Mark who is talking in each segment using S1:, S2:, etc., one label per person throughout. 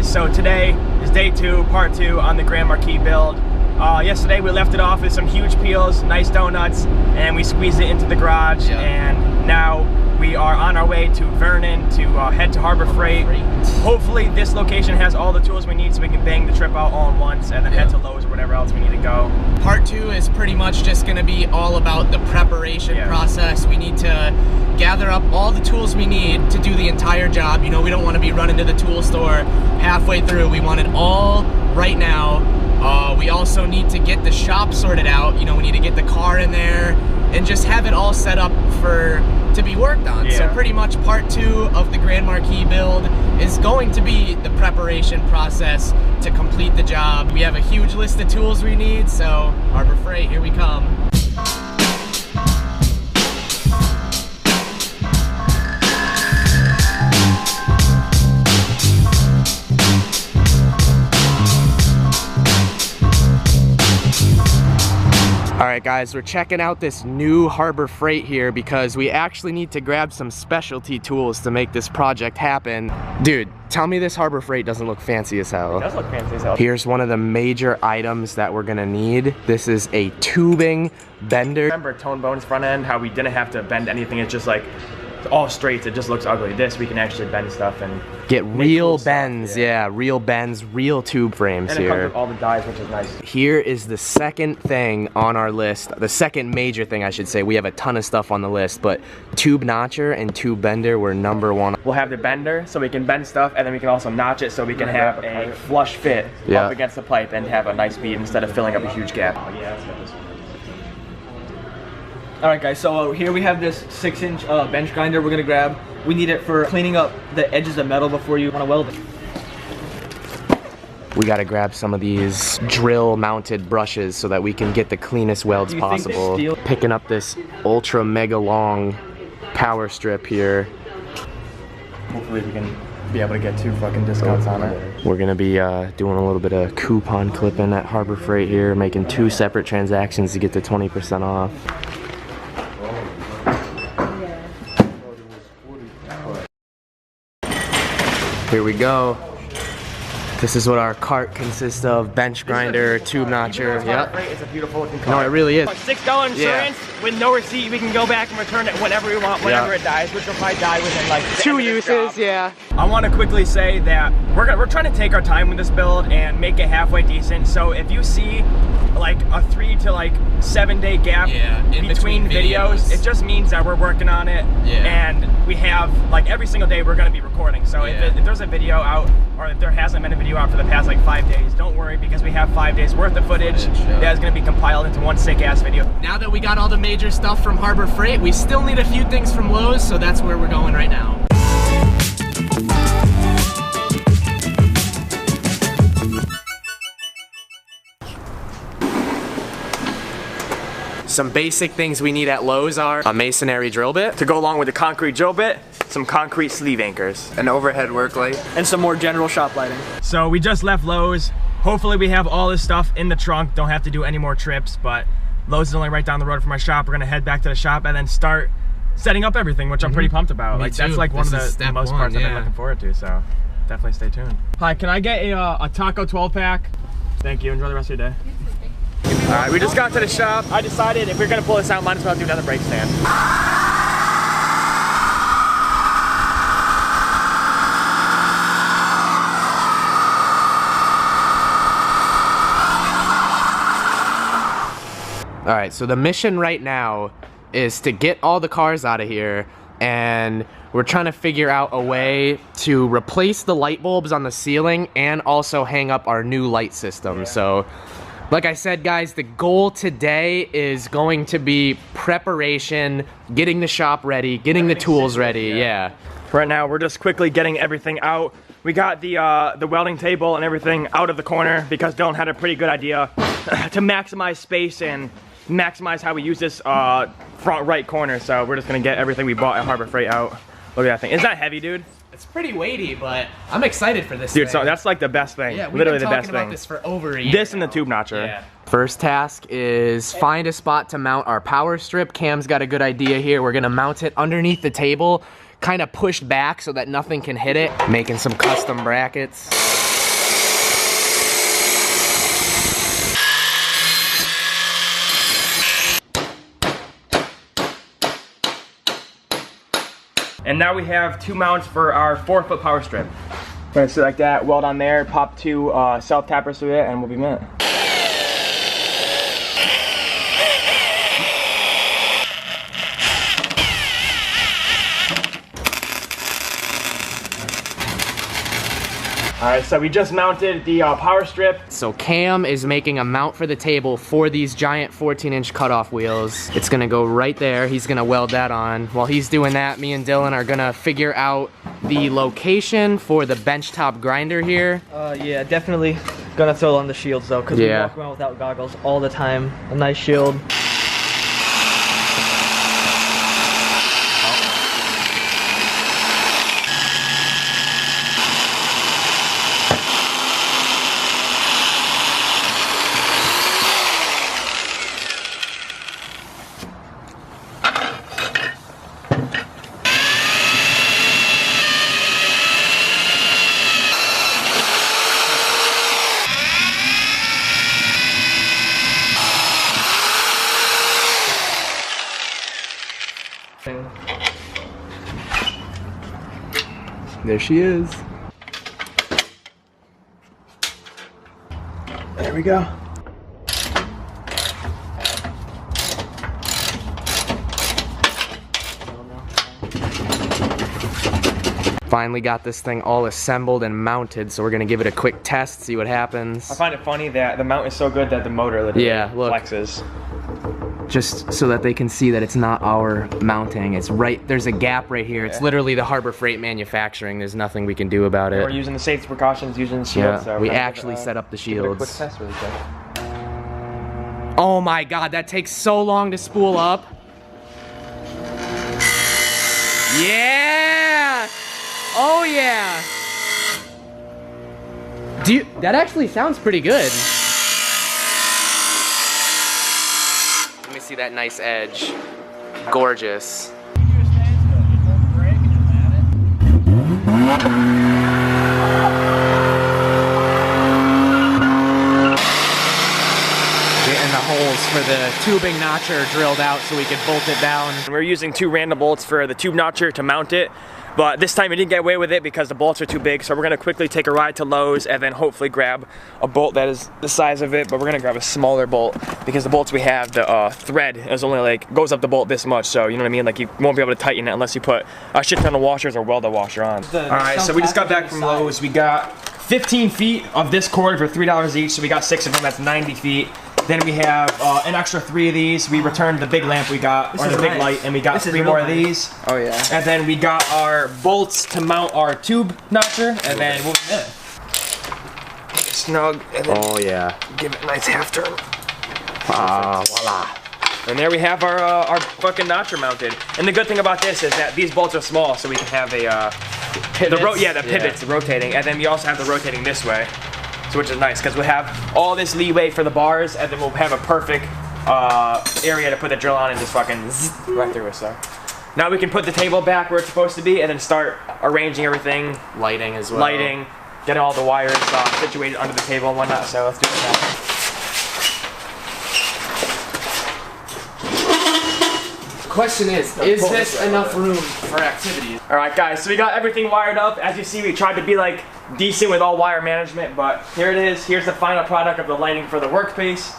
S1: guys, so today is day 2, part 2 on the Grand Marquis build. Yesterday we left it off with some huge peels, nice donuts, and we squeezed it into the garage. Yep. And now we are on our way to Vernon to head to Harbor Freight. Hopefully this location has all the tools we need so we can bang the trip out all at once and then head to Lowe's or whatever else we need to go.
S2: Part 2 is pretty much just going to be all about the preparation process. We need to gather up all the tools we need to do the entire job. You know, we don't want to be running to the tool store halfway through. We want it all right now. We also need to get the shop sorted out. You know, we need to get the car in there and just have it all set up to be worked on. So pretty much part 2 of the Grand Marquis build is going to be the preparation process to complete the job. We have a huge list of tools we need, so Harbor Freight, here we come. Alright guys, we're checking out this new Harbor Freight here because we actually need to grab some specialty tools to make this project happen. Dude, tell me this Harbor Freight doesn't look fancy as hell.
S1: It does look fancy as hell.
S2: Here's one of the major items that we're gonna need. This is a tubing bender.
S1: Remember Tone Bone's front end, how we didn't have to bend anything, it's just like all straight, it just looks ugly. This, we can actually bend stuff and
S2: get real bends, real bends, real tube frames
S1: and
S2: here.
S1: And it comes with all the dies, which is nice.
S2: Here is the second thing on our list, the second major thing I should say. We have a ton of stuff on the list, but tube notcher and tube bender were #1.
S1: We'll have the bender so we can bend stuff, and then we can also notch it so we can have a flush fit up against the pipe and have a nice bead instead of filling up a huge gap. Oh, yeah, that's got this one.
S3: Alright guys, so here we have this 6-inch bench grinder we're going to grab. We need it for cleaning up the edges of metal before you want to weld it.
S2: We got to grab some of these drill mounted brushes so that we can get the cleanest welds possible. Picking up this ultra mega long power strip here.
S1: Hopefully we can be able to get 2 fucking discounts on it.
S2: We're gonna be doing a little bit of coupon clipping at Harbor Freight here, making 2 separate transactions to get the 20% off. Here we go. This is what our cart consists of: bench grinder, tube notcher. Yep.
S1: It's a beautiful looking car.
S2: No, it really is.
S1: $6 insurance with no receipt. We can go back and return it whenever we want, whenever it dies, which will probably die within like
S2: 2 uses. Yeah.
S1: I want to quickly say that we're trying to take our time with this build and make it halfway decent. So if you see like a 3 to 7 day gap in between videos, it just means that we're working on it. And we have like every single day we're going to be recording. So if there's a video out, or if there hasn't been a video out for the past like 5 days, don't worry, because we have 5 days worth of footage that is going to be compiled into one sick ass video. Now that we got all the major stuff from Harbor Freight, we still need a few things from Lowe's, so that's where we're going right now. Some basic things we need at Lowe's are a masonry drill bit to go along with the concrete drill bit, some concrete sleeve anchors,
S4: an overhead work light,
S3: and some more general shop lighting.
S1: So we just left Lowe's. Hopefully we have all this stuff in the trunk, don't have to do any more trips, but Lowe's is only right down the road from my shop. We're gonna head back to the shop and then start setting up everything, which I'm pretty pumped about. That's like one of the most parts I've been looking forward to, so definitely stay tuned. Hi, can I get a taco 12 pack? Thank you, enjoy the rest of your day. Alright, we just got to the shop. I decided if we're gonna pull this out, might as well do another brake stand.
S2: Alright, so the mission right now is to get all the cars out of here, and we're trying to figure out a way to replace the light bulbs on the ceiling and also hang up our new light system. So like I said, guys, the goal today is going to be preparation, getting the shop ready, getting the tools ready.
S1: Right now we're just quickly getting everything out. We got the welding table and everything out of the corner because Dylan had a pretty good idea to maximize space and maximize how we use this front right corner. So we're just gonna get everything we bought at Harbor Freight out. Look at that thing. Isn't that heavy, dude?
S2: It's pretty weighty, but I'm excited for this
S1: dude,
S2: thing.
S1: So that's like the best thing.
S2: Yeah,
S1: literally the best thing.
S2: We've been talking about this for over a year.
S1: This and the tube notcher.
S2: Yeah. First task is find a spot to mount our power strip. Cam's got a good idea here. We're gonna mount it underneath the table, kind of pushed back so that nothing can hit it. Making some custom brackets.
S1: And now we have 2 mounts for our 4-foot power strip. We're gonna sit like that, weld on there, pop 2 self-tappers through it, and we'll be mint. All right, so we just mounted the power strip.
S2: So Cam is making a mount for the table for these giant 14-inch cutoff wheels. It's gonna go right there. He's gonna weld that on. While he's doing that, me and Dylan are gonna figure out the location for the benchtop grinder here.
S3: Yeah, definitely gonna throw on the shields though, because we walk around without goggles all the time. A nice shield.
S2: There she is.
S1: There we go.
S2: Finally got this thing all assembled and mounted, so we're gonna give it a quick test, see what happens.
S1: I find it funny that the mount is so good that the motor literally flexes.
S2: Just so that they can see that it's not our mounting. It's right, there's a gap right here. It's literally the Harbor Freight manufacturing. There's nothing we can do about it.
S1: We're using the safety precautions, using the shields.
S2: Yeah,
S1: so
S2: we actually set up the shields.
S1: Quick test really quick.
S2: Oh my God, that takes so long to spool up. Yeah! Oh yeah! That actually sounds pretty good. Let me see that nice edge. Gorgeous. Getting the holes for the tubing notcher drilled out so we could bolt it down.
S1: We're using 2 random bolts for the tube notcher to mount it. But this time we didn't get away with it because the bolts are too big, so we're gonna quickly take a ride to Lowe's and then hopefully grab a bolt that is the size of it, but we're gonna grab a smaller bolt because the bolts we have, the thread is only like, goes up the bolt this much, so you know what I mean? Like you won't be able to tighten it unless you put a shit ton of washers or weld a washer on. Alright, so we just got back from Lowe's. We got 15 feet of this cord for $3 each, so we got 6 of them, that's 90 feet. Then we have an extra 3 of these. We returned the big lamp we got, or the big light, and we got 3 more of these.
S3: Oh yeah.
S1: And then we got our bolts to mount our tube notcher, and then we'll snug, and then give it a nice half turn. Voila. And there we have our fucking notcher mounted. And the good thing about this is that these bolts are small, so we can have a the pivots rotating, and then we also have the rotating this way. Which is nice because we'll have all this leeway for the bars, and then we'll have a perfect area to put the drill on and just fucking zzz, right through it. So now we can put the table back where it's supposed to be and then start arranging everything.
S2: Lighting as well.
S1: Lighting, getting all the wires situated under the table and whatnot. So let's do that.
S2: Question is this enough room for activities?
S1: Alright guys, so we got everything wired up. As you see, we tried to be like decent with all wire management, but here it is. Here's the final product of the lighting for the workspace.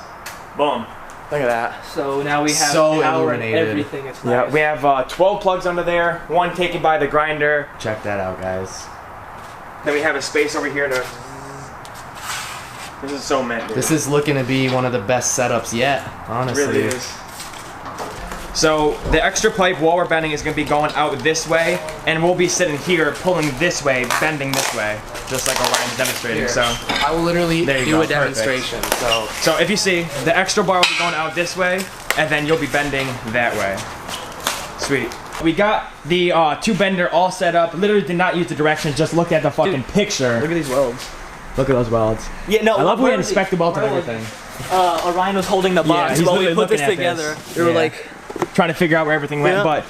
S1: Boom. Look at that.
S3: So now we have
S2: so
S3: power
S2: illuminated.
S3: And everything. It's nice.
S1: Yeah, we have 12 plugs under there, 1 taken by the grinder.
S2: Check that out, guys.
S1: Then we have a space over here to... This is so mint, dude.
S2: This is looking to be one of the best setups yet, honestly.
S1: It really is. So the extra pipe while we're bending is going to be going out this way, and we'll be sitting here pulling this way, bending this way, just like Orion's demonstrating.
S2: Here.
S1: So
S2: I will literally do a demonstration.
S1: So if you see, the extra bar will be going out this way, and then you'll be bending that way. Sweet. We got the tube bender all set up. Literally did not use the directions, just looked at the fucking picture.
S3: Look at these welds.
S1: Look at those welds.
S3: Yeah, no.
S1: I love when we inspect the welds and everything.
S3: Orion was holding the box while we put this together. We were like
S1: trying to figure out where everything went, but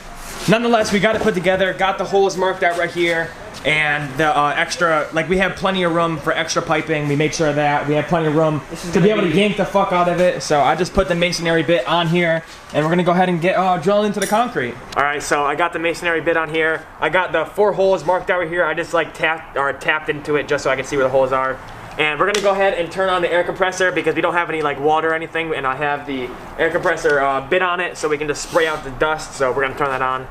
S1: nonetheless, we got it put together, got the holes marked out right here, and the extra, like we have plenty of room for extra piping. We make sure that we have plenty of room to be able to yank the fuck out of it. So I just put the masonry bit on here, and we're gonna go ahead and get drilling into the concrete. All right, so I got the masonry bit on here. I got the 4 holes marked over here. I just like tapped into it just so I can see where the holes are. And we're gonna go ahead and turn on the air compressor because we don't have any like water or anything, and I have the air compressor bit on it so we can just spray out the dust. So we're gonna turn that on.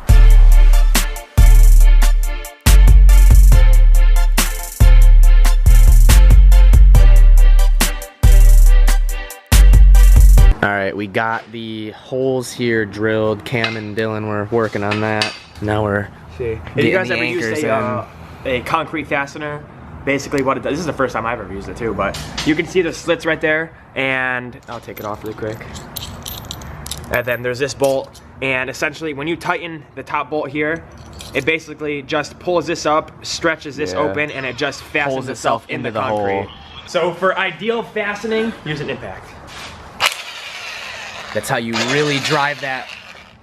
S2: All right, we got the holes here drilled. Cam and Dylan were working on that. Now we're
S1: getting you guys ever used a concrete fastener? Basically what it does, this is the first time I've ever used it too, but you can see the slits right there, and I'll take it off really quick. And then there's this bolt, and essentially when you tighten the top bolt here, it basically just pulls this up, stretches this open, and it just fastens itself into the concrete. Hole. So for ideal fastening, use an impact.
S2: That's how you really drive that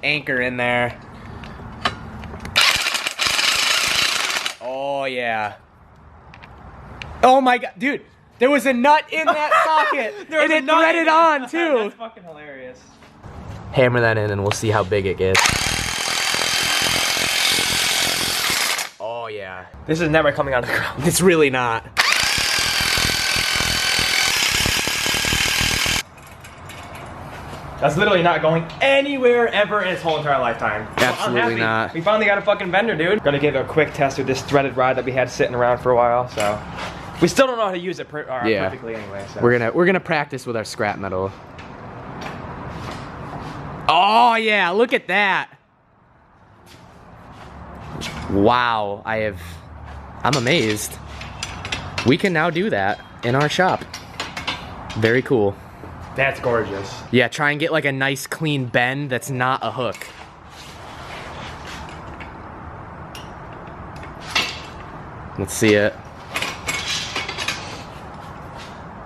S2: anchor in there. Oh yeah. Oh my god, dude, there was a nut in that socket, and it threaded on too.
S1: That's fucking hilarious.
S2: Hammer that in and we'll see how big it gets. Oh yeah.
S1: This is never coming out of the ground.
S2: It's really not.
S1: That's literally not going anywhere ever in its whole entire lifetime.
S2: Absolutely not.
S1: We finally got a fucking vendor, dude. Gonna give it a quick test with this threaded rod that we had sitting around for a while, so. We still don't know how to use it perfectly anyway, so.
S2: We're gonna practice with our scrap metal. Oh yeah, look at that. Wow, I'm amazed. We can now do that in our shop. Very cool.
S1: That's gorgeous.
S2: Yeah, try and get like a nice clean bend that's not a hook. Let's see it.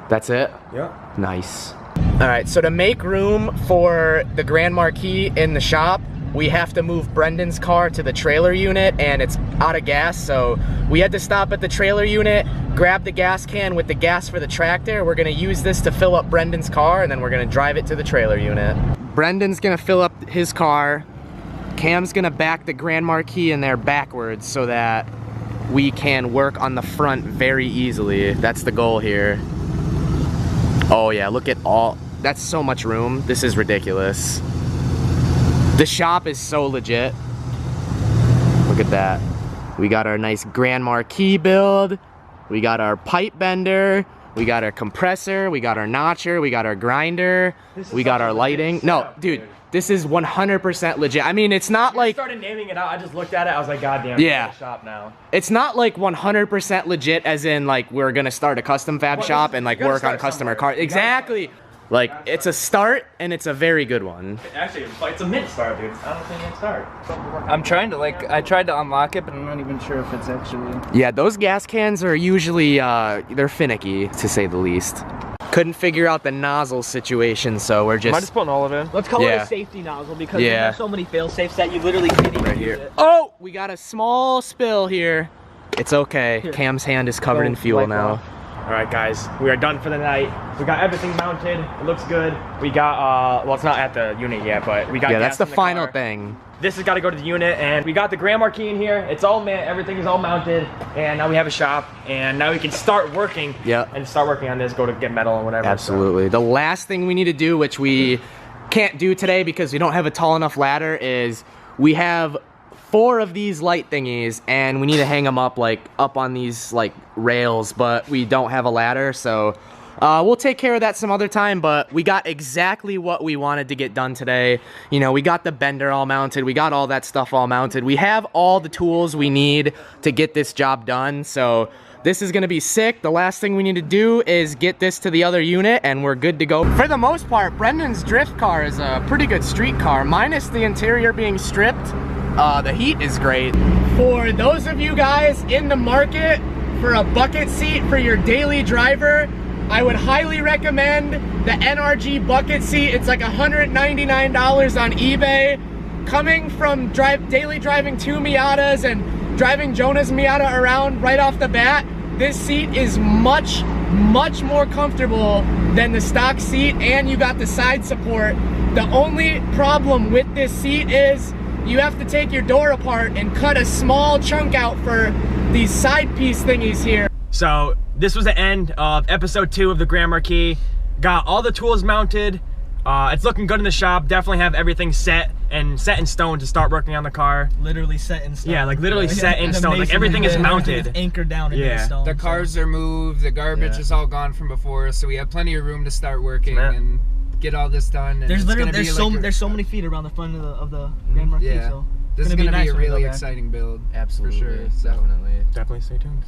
S2: That's it?
S1: Yeah.
S2: Nice. All right, so to make room for the Grand Marquis in the shop, we have to move Brendan's car to the trailer unit, and it's out of gas, so we had to stop at the trailer unit, grab the gas can with the gas for the tractor. We're gonna use this to fill up Brendan's car, and then we're gonna drive it to the trailer unit. Brendan's gonna fill up his car. Cam's gonna back the Grand Marquis in there backwards so that we can work on the front very easily. That's the goal here. Oh yeah, look at all, that's so much room. This is ridiculous. The shop is so legit. Look at that. We got our nice Grand Marquis build. We got our pipe bender. We got our compressor. We got our notcher. We got our grinder. We got our lighting. No, dude, this is 100% legit. I mean, it's not like...
S1: I started naming it out. I just looked at it. I was like, God damn,
S2: yeah.
S1: It's a shop now.
S2: It's not like 100% legit as in like we're going to start a custom fab shop and like work on customer cars. Exactly. Like, it's a start, and it's a very good one.
S1: Actually, it's a mint start, dude. I don't think it's a start.
S3: I'm trying to, like, I tried to unlock it, but I'm not even sure if it's actually...
S2: Yeah, those gas cans are usually, they're finicky, to say the least. Couldn't figure out the nozzle situation, so we're just...
S1: Am I just putting all of it in?
S3: Let's call it a safety nozzle, because we have so many fail-safes that you literally can't even use it.
S2: Oh! We got a small spill here. It's okay. Here. Cam's hand is covered in fuel now.
S1: All right, guys, we are done for the night. We got everything mounted. It looks good. We got, well, it's not at the unit yet, but we got gas
S2: that's the
S1: in
S2: final
S1: car.
S2: thing.
S1: This has got to go to the unit, and we got the Grand Marquis in here. It's all everything is all mounted, and now we have a shop, and now we can start working. And start working on this. Go to get metal and whatever.
S2: Absolutely. So. The last thing we need to do, which we can't do today because we don't have a tall enough ladder, is we have 4 of these light thingies, and we need to hang them up on these like rails, but we don't have a ladder, so we'll take care of that some other time. But we got exactly what we wanted to get done today. You know, we got the bender all mounted, we got all that stuff all mounted, we have all the tools we need to get this job done, so this is gonna be sick. The last thing we need to do is get this to the other unit, and we're good to go. For the most part, Brendan's drift car is a pretty good street car, minus the interior being stripped. The heat is great. For those of you guys in the market for a bucket seat for your daily driver, I would highly recommend the NRG bucket seat. It's like $199 on eBay. coming from daily driving 2 Miatas and driving Jonah's Miata around right off the bat, this seat is much more comfortable than the stock seat, and you got the side support. The only problem with this seat is you have to take your door apart and cut a small chunk out for these side piece thingies here.
S1: So this was the end of episode 2 of the Grand Marquis. Got all the tools mounted. It's looking good in the shop. Definitely have everything set in stone to start working on the car.
S3: Literally set in stone.
S1: Yeah, like literally set in stone. Like everything is mounted.
S3: Everything is anchored down into the stone.
S4: The cars are moved. The garbage is all gone from before, so we have plenty of room to start working and get all this done. And
S3: there's so many feet around the front of the Grand Marquis.
S4: Yeah.
S3: So
S4: this is gonna be a really exciting build.
S2: Absolutely,
S4: for sure. So.
S1: Definitely stay tuned.